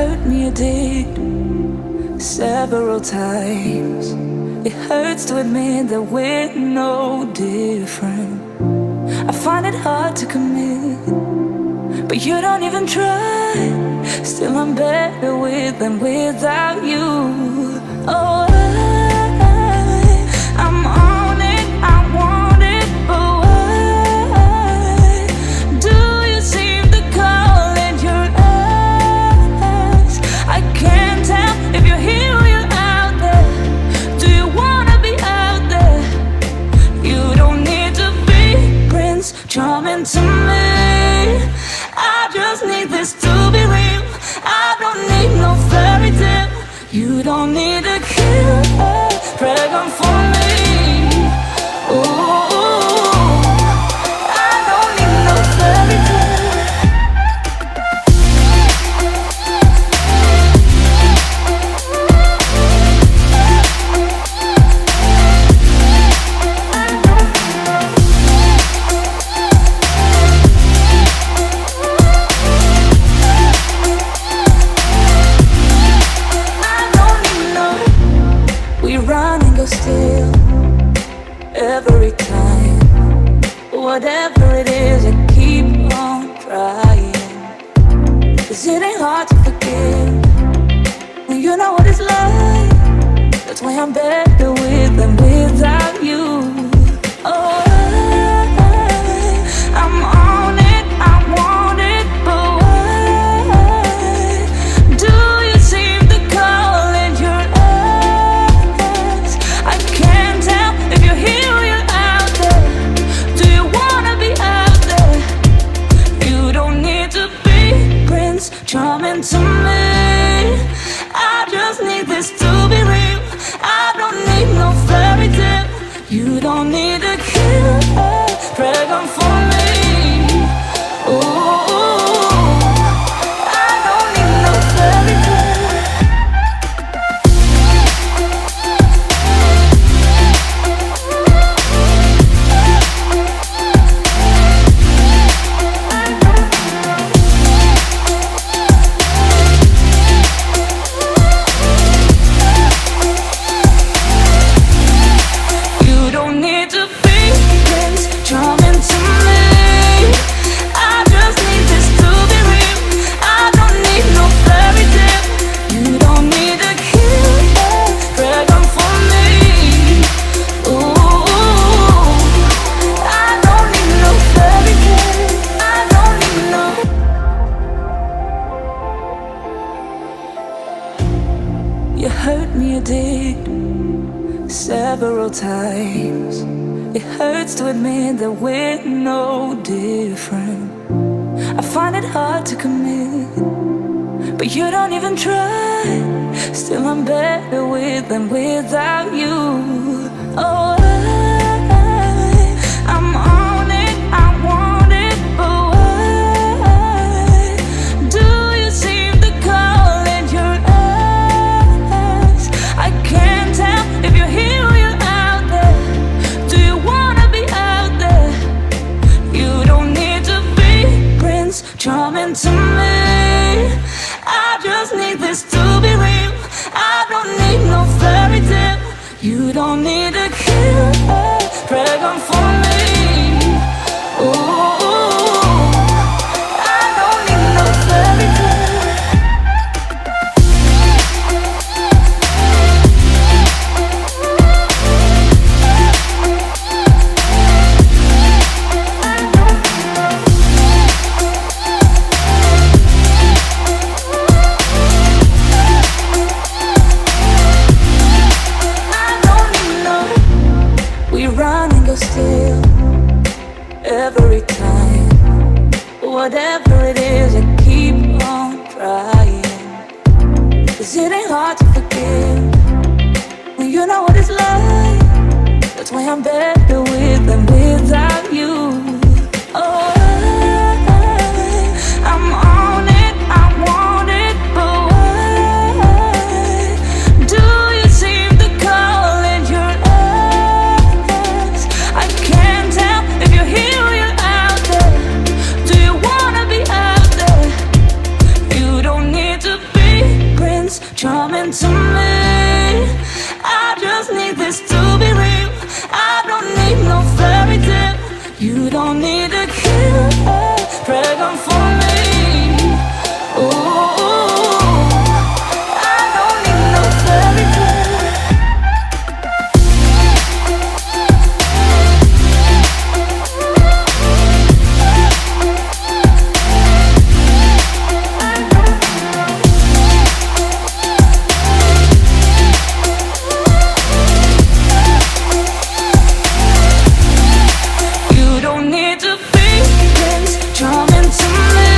hurt me, you did, several times. It hurts to admit that we're no different. I find it hard to commit, but you don't even try. Still I'm better with than without you. Oh, I'm on it, I want it, but why do you seem to call in your eyes? I can't tell if you're here or you're out there. Do you wanna be out there? You don't need to be Prince Charming to me. I just need this to be real. I don't need no fairy tale. You don't need to kill a dragon for me. Ooh, I don't need no fairy tale. Still, every time, whatever it is, I keep on trying. 'Cause it ain't hard to forgive when you know what it's like. That's why I'm better with than without you. Oh, I'm on it, I want it, but why do you seem to call in your eyes? I can't tell if you're here or you're out there. Do you wanna be out there? You don't need to be Prince Charming to me. I just need this to be real. I don't need no fairy tale. You don't need to kill a dragon for me. Ooh, I don't need no fairy tale. You don't need to be Prince Charming to me. I just need this to be real. I don't need no fairy tale. You don't need to kill a dragon for me. Ooh, I don't need no fairy tale. I don't need no. You hurt me, you did, several times. It hurts to admit that we're no different. I find it hard to commit, but you don't even try. Still I'm better with than without you. Oh, I'm on it, I want it, but why do you seem to call in your eyes? I can't tell if you're here or you're out there. Do you wanna be out there? You don't need to be Prince Charming to me. I just need this to be real. I don't need no fairy tale. You don't need to kill a dragon for me. Ooh, I don't need no fairy tale. Still, every time, whatever it is, I keep on trying. 'Cause it ain't hard to forgive when you know what it's like. That's why I'm better with than without you. Oh, I'm on it, I want it, but why do you seem to call in your eyes? I can't tell if you're here or you're out there. Do you wanna be out there? You don't need to be pregnant for me. Ooh, I don't need no fairy tale. You don't need to be Prince Charming to me.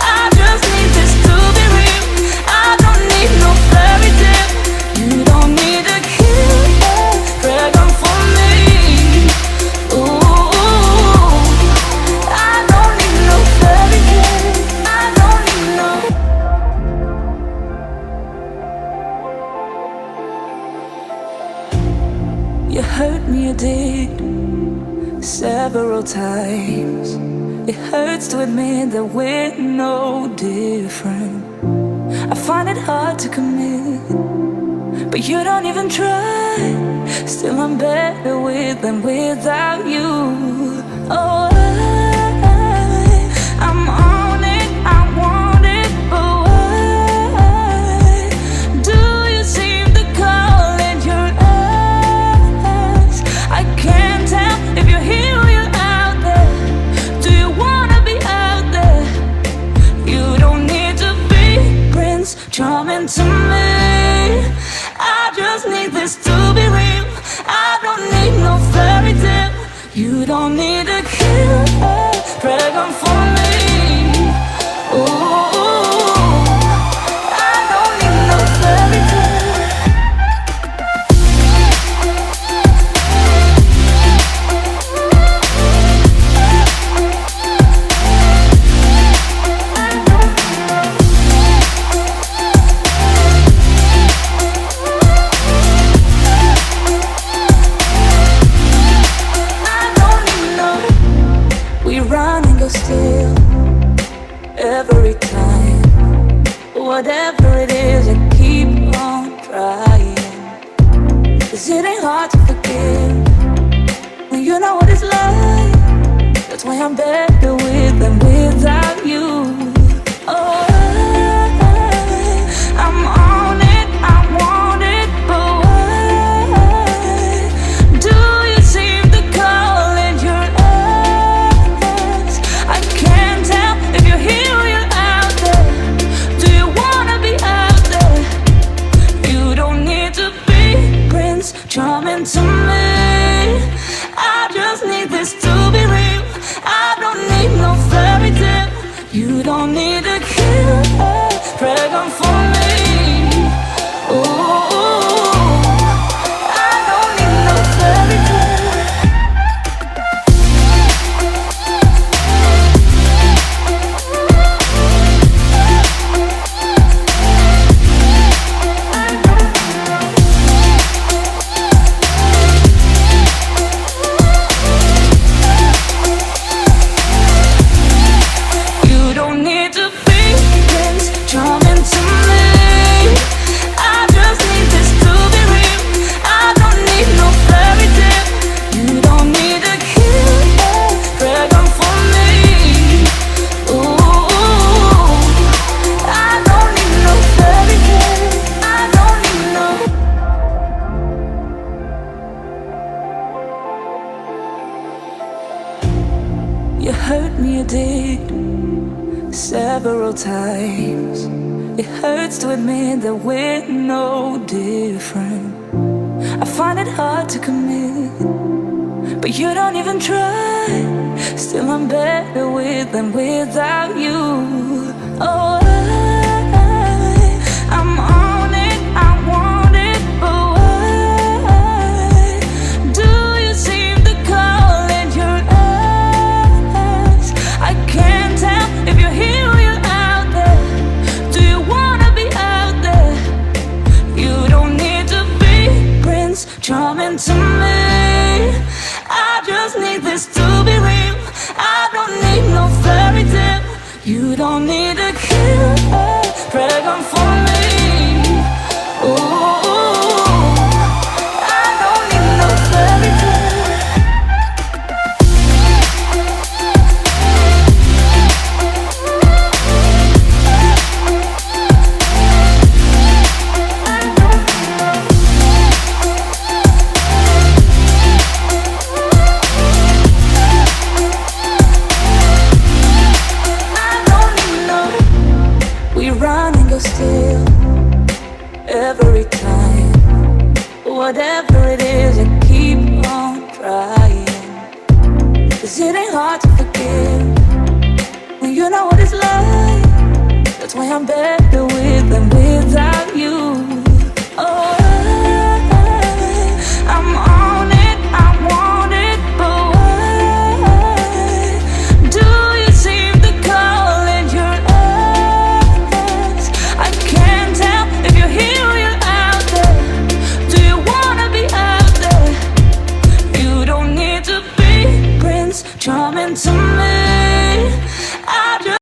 I just need this to be real. I don't need no fairy tale. You don't need a killer pregnant for me. Ooh, I don't need no fairy tale. I don't need no. You hurt me, you did, several times. It hurts to admit that we're no different. I find it hard to commit, but you don't even try. Still I'm better with than without you. Oh, I'm on it, I want it, but why do you seem to call it your eyes? I can't tell if you're here or you're out there. Do you wanna be out there? You don't need to be Prince Charming to me. I just need this to be real. I don't need no fairy tale. You don't need a killer pregnant for me. Ooh, I don't need no fairy tale. I don't need no. We run and go still every time. Whatever it is, I keep on trying. 'Cause it ain't hard to forgive when you know what it's like. That's why I'm better with than without you. Oh, I'm on it, I want it, but why do you seem to call it your eyes? I can't tell if you're here or you're out there. Do you wanna be out there? You don't need to be Prince Charming to me. I just need this to be real. I don't need no fairy tale. You don't need a killer pregnant for me. Ooh, I don't need no fairy tale. You don't need to be Prince Charming to me. I just need this to be real. I don't need no fairy tale. You don't need a killer pregnant for me. Ooh, I don't need no fairy tale. I don't need no. You hurt me, you did, several times. It hurts to admit that we're no different. I find it hard to commit, but you don't even try. Still I'm better with than without you. Oh, I'm on it, I want it, but why do you seem to call it your eyes? I can't tell if you're here or you're out there. Do you wanna be out there? You don't need to be Prince Charming to me. I just need this to be real. I don't need no fairy tale. You don't need a killer pregnant for me. Ooh, I don't need no fairy tale. whatever it is, I keep on trying. 'Cause it ain't hard to forgive when you know what it's like. That's why I'm better with than without you. Oh, I'm on it, I want it, but why do you seem to call it your eyes? I can't tell if you're here or you're out there. Do you wanna be out there? You don't need to be Prince Charming to me.